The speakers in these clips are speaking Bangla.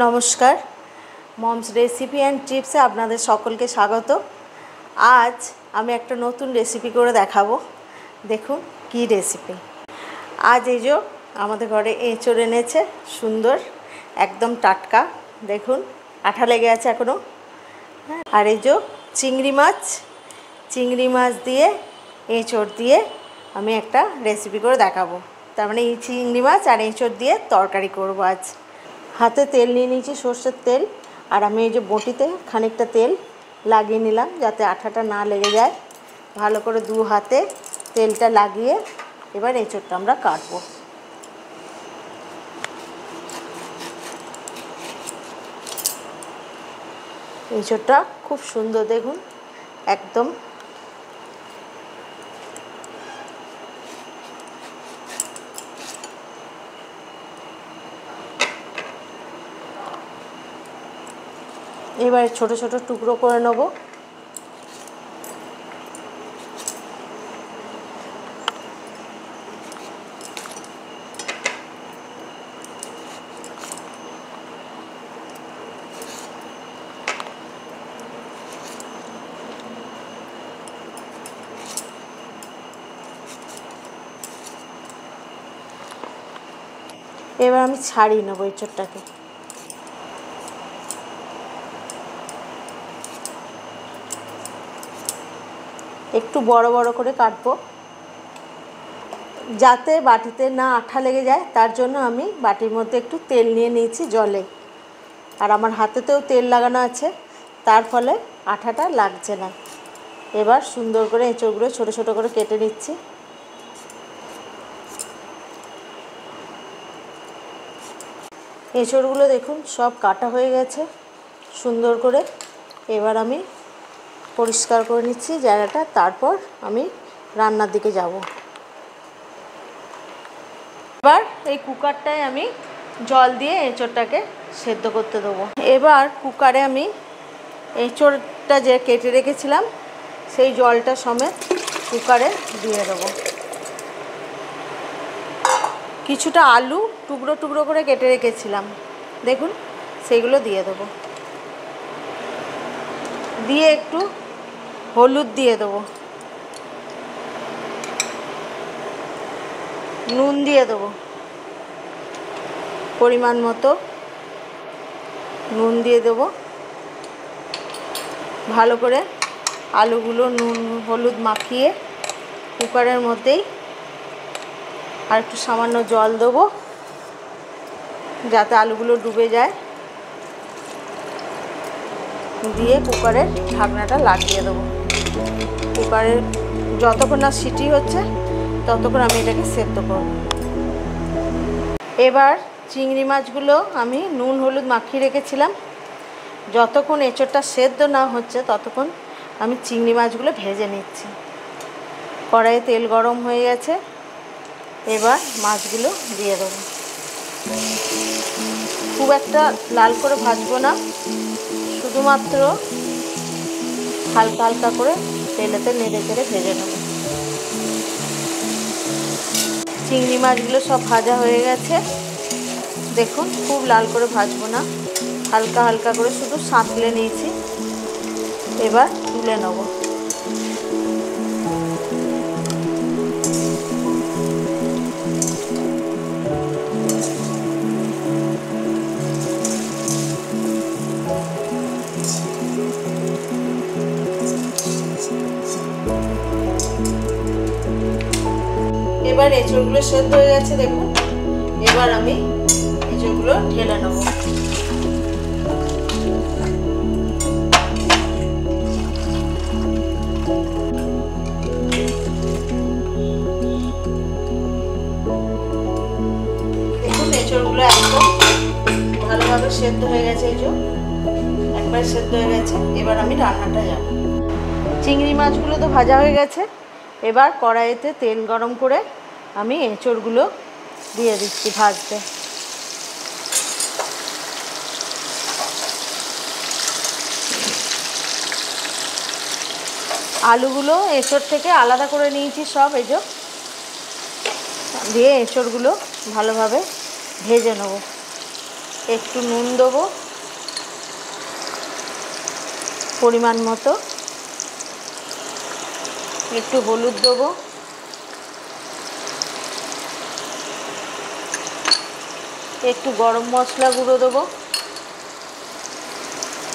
নমস্কার, মমস রেসিপি অ্যান্ড টিপসে আপনাদের সকলকে স্বাগত। আজ আমি একটা নতুন রেসিপি করে দেখাবো। দেখুন কি রেসিপি। আজ এই যে আমাদের ঘরে এঁচোড় এনেছে, সুন্দর একদম টাটকা। দেখুন আঠা লেগে আছে এখনও। আর এই যে চিংড়ি মাছ দিয়ে এঁচোড় দিয়ে আমি একটা রেসিপি করে দেখাবো। তার মানে এই চিংড়ি মাছ আর এঁচোড় দিয়ে তরকারি করবো আজ। হাতে তেল নিয়ে নিয়েছি, সর্ষের তেল। আর আমি এই যে বটিতে খানিকটা তেল লাগিয়ে নিলাম যাতে আঠাটা না লেগে যায়। ভালো করে দু হাতে তেলটা লাগিয়ে এবার এঁচোড়টা আমরা কাটবো। এঁচোড়টা খুব সুন্দর, দেখুন একদম এবার ছোট ছোট টুকরো করে নেব। এবার আমি ছাড়িয়ে নেবো এঁচোড়টাকে। একটু বড় বড় করে কাটবো যাতে বাটিতে না আঠা লেগে যায়, তার জন্য আমি বাটির মধ্যে একটু তেল নিয়ে নিয়েছি জলে। আর আমার হাতেতেও তেল লাগানো আছে, তার ফলে আঠাটা লাগছে না। এবার সুন্দর করে এঁচোড়গুলো ছোট ছোট করে কেটে নিচ্ছি। এঁচোড়গুলো দেখুন সব কাটা হয়ে গেছে সুন্দর করে। এবার আমি পরিষ্কার করে নিচ্ছি জায়গাটা, তারপর আমি রান্নার দিকে যাব। এবার এই কুকারটায় আমি জল দিয়ে এঁচোড়টাকে সেদ্ধ করতে দেবো। এবার কুকারে আমি এঁচোড়টা যে কেটে রেখেছিলাম সেই জলটা সমেত কুকারে দিয়ে দেবো। কিছুটা আলু টুকরো টুকরো করে কেটে রেখেছিলাম, দেখুন সেইগুলো দিয়ে দেবো। দিয়ে একটু হলুদ দিয়ে দেবো, নুন দিয়ে দেবো, পরিমাণ মতো নুন দিয়ে দেবো। ভালো করে আলুগুলো নুন হলুদ মাখিয়ে কুকারের মধ্যেই আর একটু সামান্য জল দেবো যাতে আলুগুলো ডুবে যায়। দিয়ে কুকারের ঢাকনাটা লাগিয়ে দেবো। কুকারের যতক্ষণ না সিটি হচ্ছে ততক্ষণ আমি এটাকে সেদ্ধ করব। এবার চিংড়ি মাছগুলো আমি নুন হলুদ মাখিয়ে রেখেছিলাম। যতক্ষণ এঁচোড়টা সেদ্ধ না হচ্ছে ততক্ষণ আমি চিংড়ি মাছগুলো ভেজে নিচ্ছি। কড়াইয়ে তেল গরম হয়ে গেছে, এবার মাছগুলো দিয়ে দেবো। খুব একটা লাল করে ভাজবো না, শুধুমাত্র হালকা হালকা করে তেলেতে নেড়ে চেড়ে ভেজে নেব। চিংড়ি মাছগুলো সব ভাজা হয়ে গেছে, দেখুন খুব লাল করে ভাজবো না, হালকা হালকা করে শুধু সাঁতলে নিয়েছি। এবার তুলে নেব। এবার এঁচোড়গুলো সেদ্ধ হয়ে গেছে, দেখুন। এবার আমি এঁচোড়গুলো ঢেলে নেব। দেখুন এঁচোড়গুলো একদম ভালোভাবে সেদ্ধ হয়ে গেছে, এই যে একবার সেদ্ধ হয়ে গেছে। এবার আমি রান্নাটা যাব। চিংড়ি মাছগুলো তো ভাজা হয়ে গেছে, এবার কড়াইতে তেল গরম করে আমি এঁচোড়গুলো দিয়ে দিচ্ছি ভাজতে। আলুগুলো এঁচোড় থেকে আলাদা করে নিয়েছি সব, এই যে দিয়ে এঁচোড়গুলো ভালোভাবে ভেজে নেব। একটু নুন দেবো পরিমাণ মতো, একটু হলুদ দেবো, একটু গরম মশলা গুঁড়ো দেবো।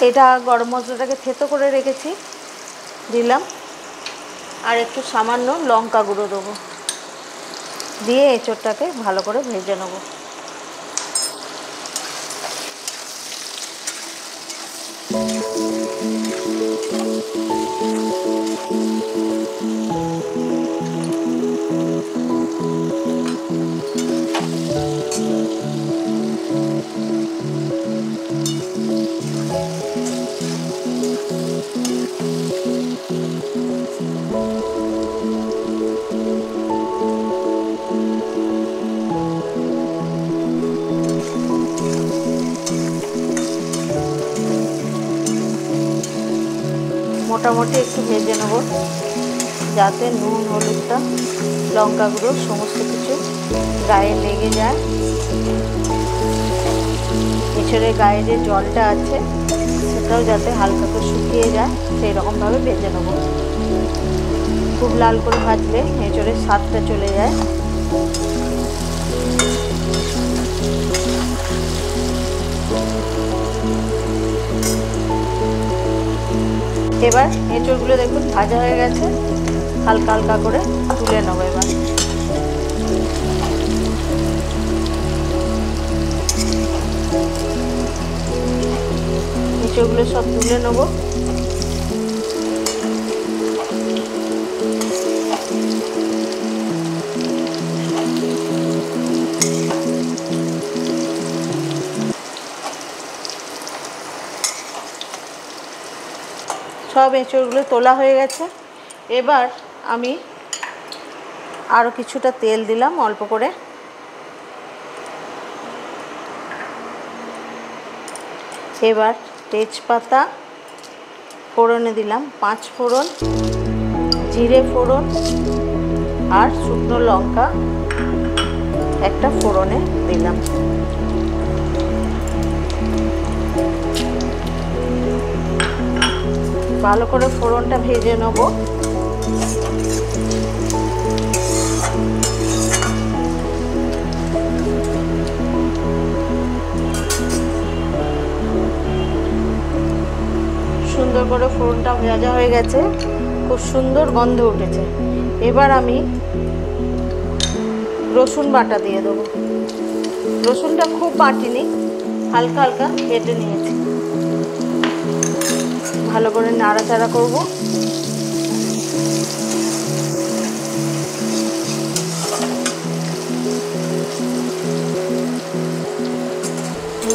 এটা গরম মশলাটাকে থেতো করে রেখেছি, দিলাম। আর একটু সামান্য লঙ্কা গুঁড়ো দেবো, দিয়ে এঁচোড়টাকে ভালো করে ভেজে নেব। মোটামুটি একটু ভেজে নেব, যাতে নুন হলুদটা লঙ্কা গুঁড়ো সমস্ত কিছু গায়ে লেগে যায়। এঁচোড়ের গায়ে যে জলটা আছে সেটাও যাতে হালকা করে শুকিয়ে যায়, সেই রকমভাবে ভেজে নেব। খুব লাল করে ভাজলে এঁচোড়ের স্বাদটা চলে যায়। এবার এঁচোড়গুলো দেখুন ভাজা হয়ে গেছে, হালকা হালকা করে তুলে নেব। এবার এঁচোড়গুলো সব তুলে নেব। সব এঁচোড়গুলো তোলা হয়ে গেছে। এবার আমি আরও কিছুটা তেল দিলাম অল্প করে। এবার তেজপাতা ফোড়নে দিলাম 5 ফোড়ন, জিরে ফোড়ন আর শুকনো লঙ্কা একটা ফোড়নে দিলাম। ভালো করে ফোড়নটা ভেজে নেব। সুন্দর করে ফোড়নটা ভাজা হয়ে গেছে, খুব সুন্দর গন্ধ উঠেছে। এবার আমি রসুন বাটা দিয়ে দেবো। রসুনটা খুব বাটিনি, হালকা হালকা কেটে নিয়েছি। ভালো করে নাড়াচাড়া করব।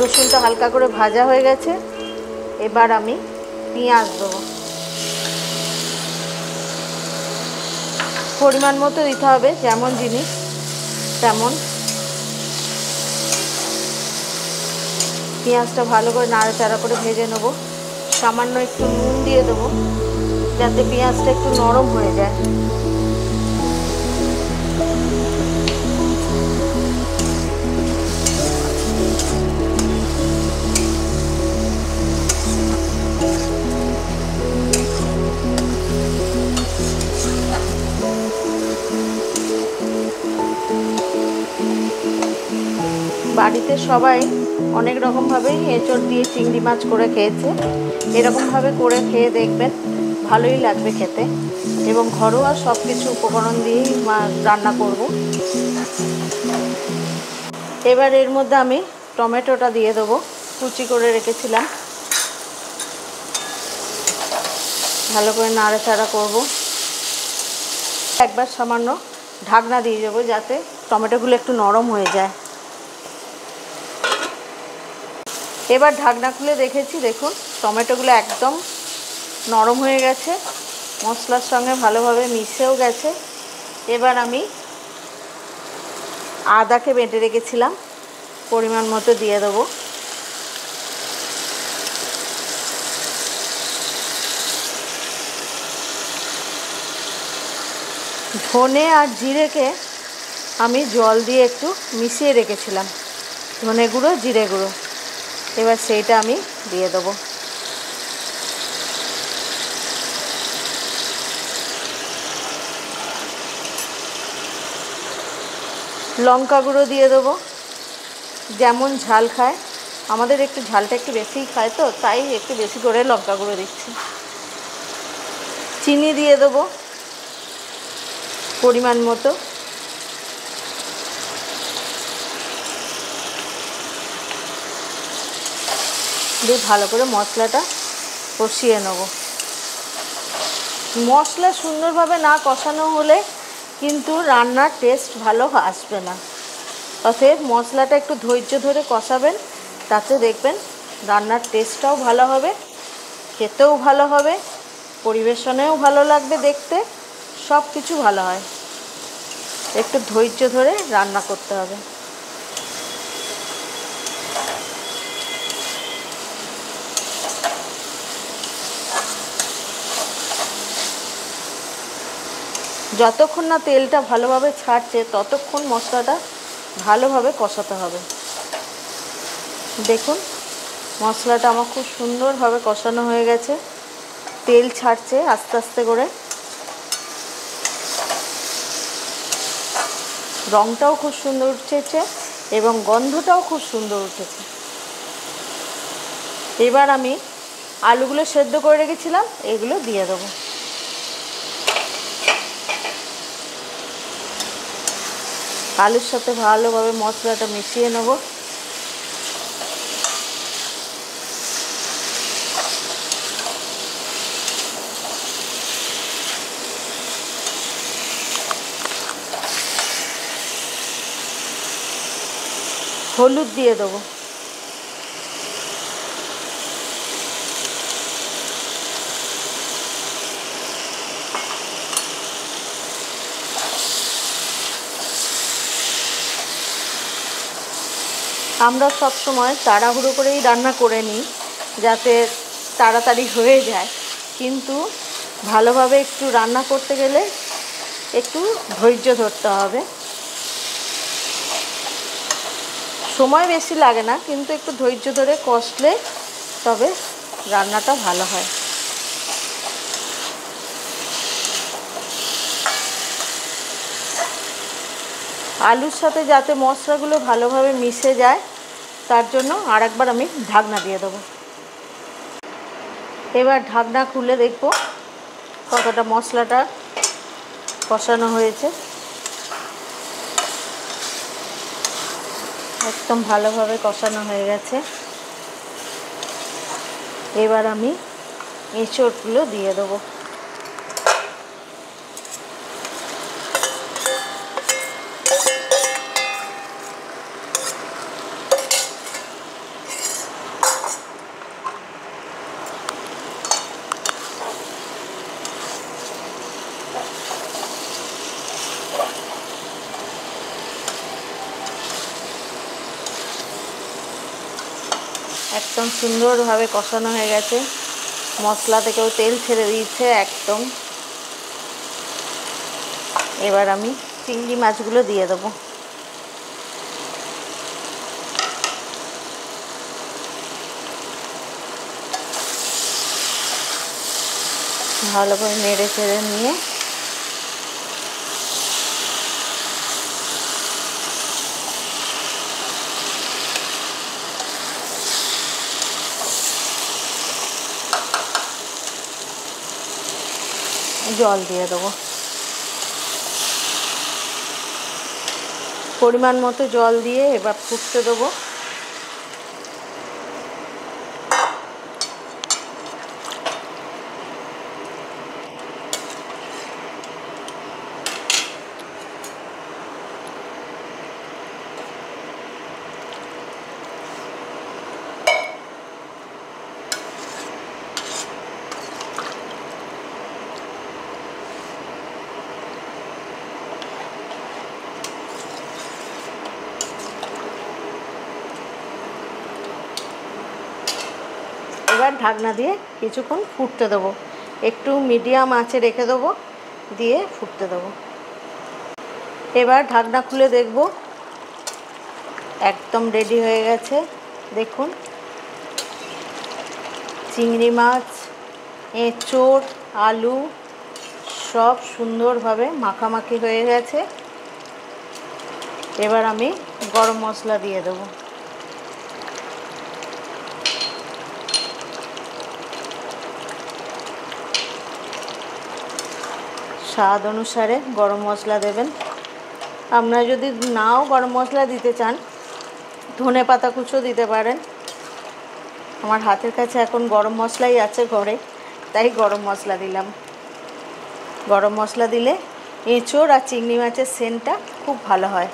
রসুনটা হালকা করে ভাজা হয়ে গেছে। এবার আমি পেঁয়াজ দেবো, পরিমাণ মতো দিতে হবে, যেমন জিনিস তেমন। পেঁয়াজটা ভালো করে নাড়াচাড়া করে ভেজে নেব। সামান্য একটু নুন দিয়ে দেবো, যাতে পেঁয়াজটা একটু নরম হয়ে যায়। বাড়িতে সবাই অনেক রকমভাবেই এঁচোড় দিয়ে চিংড়ি মাছ করে খেয়েছে। এরকমভাবে করে খেয়ে দেখবেন, ভালোই লাগবে খেতে। এবং ঘরোয়া সব কিছু উপকরণ দিয়েই রান্না করব। এবার এর মধ্যে আমি টমেটোটা দিয়ে দেবো, কুচি করে রেখেছিলাম। ভালো করে নাড়াচাড়া করব। একবার সামান্য ঢাকনা দিয়ে দেবো, যাতে টমেটোগুলো একটু নরম হয়ে যায়। এবার ঢাকনা খুলে দেখেছি, দেখুন টমেটোগুলো একদম নরম হয়ে গেছে, মশলার সঙ্গে ভালোভাবে মিশেও গেছে। এবার আমি আদাকে বেটে রেখেছিলাম, পরিমাণ মতো দিয়ে দেবো। ধনে আর জিরেকে আমি জল দিয়ে একটু মিশিয়ে রেখেছিলাম, ধনে গুঁড়ো জিরে গুঁড়ো। এবার সেইটা আমি দিয়ে দেবো। লঙ্কা গুঁড়ো দিয়ে দেবো, যেমন ঝাল খায়। আমাদের একটু ঝালটা একটু বেশিই খায়, তো তাই একটু বেশি করে লঙ্কা গুঁড়ো দিচ্ছি। চিনি দিয়ে দেবো পরিমাণ মতো। দিয়ে ভালো করে মশলাটা কষিয়ে নেব। মশলা সুন্দরভাবে না কষানো হলে কিন্তু রান্নার টেস্ট ভালো আসবে না। অতএব মশলাটা একটু ধৈর্য ধরে কষাবেন, তাতে দেখবেন রান্নার টেস্টটাও ভালো হবে, খেতেও ভালো হবে, পরিবেশনেও ভালো লাগবে দেখতে, সব কিছু ভালো হয়। একটু ধৈর্য ধরে রান্না করতে হবে। যতক্ষণ না তেলটা ভালোভাবে ছাড়ছে ততক্ষণ মশলাটা ভালোভাবে কষাতে হবে। দেখুন মশলাটা আমার খুব সুন্দরভাবে কষানো হয়ে গেছে, তেল ছাড়ছে আস্তে আস্তে করে, রঙটাও খুব সুন্দর উঠেছে এবং গন্ধটাও খুব সুন্দর উঠেছে। এবার আমি আলুগুলো সেদ্ধ করে রেখেছিলাম, এগুলো দিয়ে দেবো। আলুর সাথে ভালোভাবে মশলাটা মিশিয়ে নেব। হলুদ দিয়ে দেবো। আমরা সব সময় তাড়াহুড়ো করেই রান্না করে নিই যাতে তাড়াতাড়ি হয়ে যায়, কিন্তু ভালোভাবে একটু রান্না করতে গেলে একটু ধৈর্য ধরতে হবে। সময় বেশি লাগে না, কিন্তু একটু ধৈর্য ধরে কষলে তবে রান্নাটা ভালো হয়। আলুর সাথে যাতে মশলাগুলো ভালোভাবে মিশে যায় তার জন্য আরেকবার আমি ঢাকনা দিয়ে দেবো। এবার ঢাকনা খুলে দেখব কতটা মশলাটা কষানো হয়েছে। একদম ভালোভাবে কষানো হয়ে গেছে। এবার আমি এঁচোড়গুলো দিয়ে দেবো। একদম সুন্দরভাবে কষানো হয়ে গেছে, মশলা থেকেও তেল ছেড়ে দিয়েছে একদম। এবার আমি চিংড়ি মাছগুলো দিয়ে দেবো। ভালোভাবে নেড়ে চেড়ে নিয়ে জল দিয়ে দেবো। পরিমাণ মতো জল দিয়ে এবার ফুটতে দেবো। এবার ঢাকনা দিয়ে কিছুক্ষণ ফুটতে দেবো, একটু মিডিয়াম আঁচে রেখে দেবো, দিয়ে ফুটতে দেবো। এবার ঢাকনা খুলে দেখব, একদম রেডি হয়ে গেছে। দেখুন চিংড়ি মাছ, এঁচোড়, আলু সব সুন্দরভাবে মাখামাখি হয়ে গেছে। এবার আমি গরম মশলা দিয়ে দেবো। স্বাদ অনুসারে গরম মশলা দেবেন। আপনারা যদি নাও গরম মশলা দিতে চান, ধনে পাতা কুচো দিতে পারেন। আমার হাতের কাছে এখন গরম মশলাই আছে ঘরে, তাই গরম মশলা দিলাম। গরম মশলা দিলে এঁচোড় আর চিংড়ি মাছের সেন্টটা খুব ভালো হয়।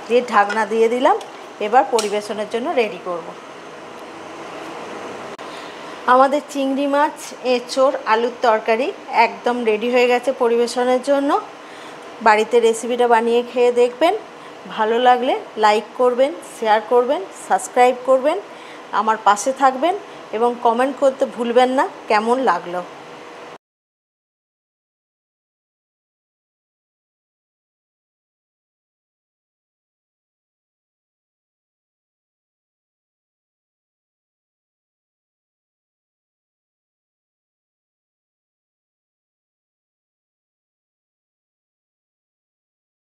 দিয়ে ঢাকনা দিয়ে দিলাম। এবার পরিবেশনের জন্য রেডি করব। আমাদের চিংড়ি মাছ, এঁচোড়, আলুর তরকারি একদম রেডি হয়ে গেছে পরিবেশনের জন্য। বাড়িতে রেসিপিটা বানিয়ে খেয়ে দেখবেন। ভালো লাগলে লাইক করবেন, শেয়ার করবেন, সাবস্ক্রাইব করবেন, আমার পাশে থাকবেন এবং কমেন্ট করতে ভুলবেন না কেমন লাগলো।